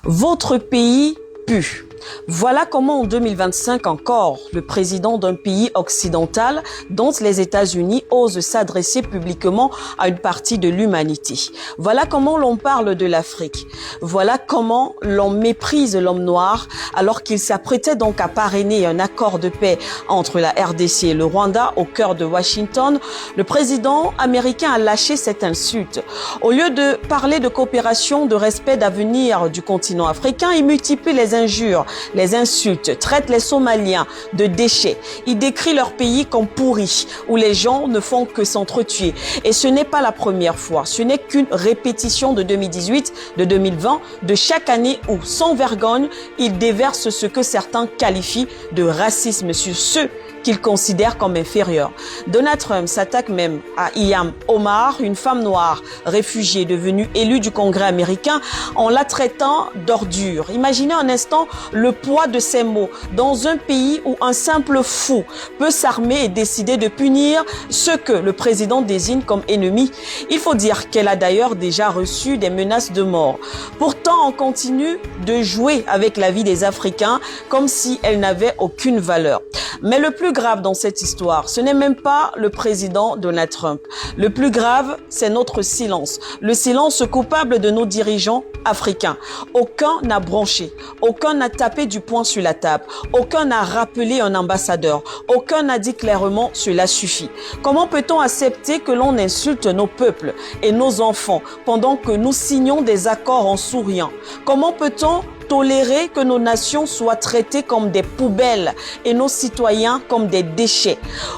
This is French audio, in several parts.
Votre pays pue. Voilà comment en 2025 encore, le président d'un pays occidental, dont les États-Unis, ose s'adresser publiquement à une partie de l'humanité. Voilà comment l'on parle de l'Afrique. Voilà comment l'on méprise l'homme noir alors qu'il s'apprêtait donc à parrainer un accord de paix entre la RDC et le Rwanda au cœur de Washington. Le président américain a lâché cette insulte. Au lieu de parler de coopération, de respect, d'avenir du continent africain, il multiplie les injures, les insultes, traite les Somaliens de déchets. Il décrit leur pays comme pourri, où les gens ne font que s'entretuer. Et ce n'est pas la première fois. Ce n'est qu'une répétition de 2018, de 2020, de chaque année où, sans vergogne, il déverse ce que certains qualifient de racisme sur ceux qu'il considère comme inférieurs. Donald Trump s'attaque même à Ilham Omar, une femme noire réfugiée devenue élue du Congrès américain, en la traitant d'ordure. Imaginez un instant le poids de ces mots dans un pays où un simple fou peut s'armer et décider de punir ceux que le président désigne comme ennemis. Il faut dire qu'elle a d'ailleurs déjà reçu des menaces de mort. Pourtant, on continue de jouer avec la vie des Africains comme si elle n'avait aucune valeur. Mais le plus grave dans cette histoire, ce n'est même pas le président Donald Trump. Le plus grave, c'est notre silence. Le silence coupable de nos dirigeants africains. Aucun n'a bronché. Aucun n'a tapé du poing sur la table. Aucun n'a rappelé un ambassadeur. Aucun n'a dit clairement cela suffit. Comment peut-on accepter que l'on insulte nos peuples et nos enfants pendant que nous signons des accords en souriant? Comment peut-on tolérer que nos nations soient traitées comme des poubelles et nos citoyens comme des déchets?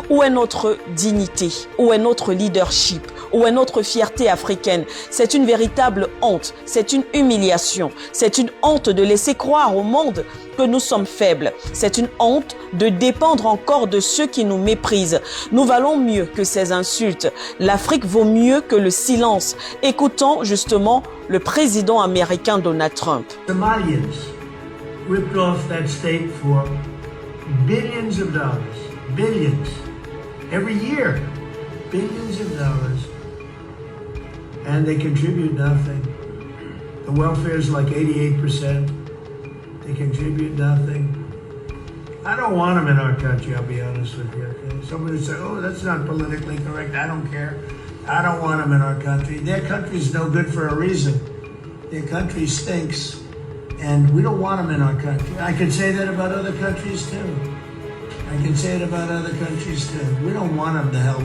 Où est notre dignité? Où est notre leadership? Où est notre fierté africaine? C'est une véritable honte, c'est une humiliation, c'est une honte de laisser croire au monde que nous sommes faibles. C'est une honte de dépendre encore de ceux qui nous méprisent. Nous valons mieux que ces insultes. L'Afrique vaut mieux que le silence. Écoutons justement le président américain Donald Trump. Somalians ripped off that state for billions of dollars. Billions. Every year. Billions of dollars. And they contribute nothing. The welfare is like 88%. They contribute nothing. I don't want them in our country, I'll be honest with you. Okay? Somebody would say, oh, that's not politically correct. I don't care. I don't want them in our country. Their country's no good for a reason. Their country stinks. And we don't want them in our country. I can say that about other countries too. I can say it about other countries too. We don't want them to hell.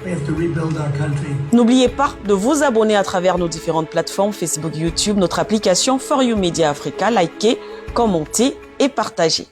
We have to rebuild our country. N'oubliez pas de vous abonner à travers nos différentes plateformes Facebook, YouTube, notre application For You Media Africa. Likez, commentez et partagez.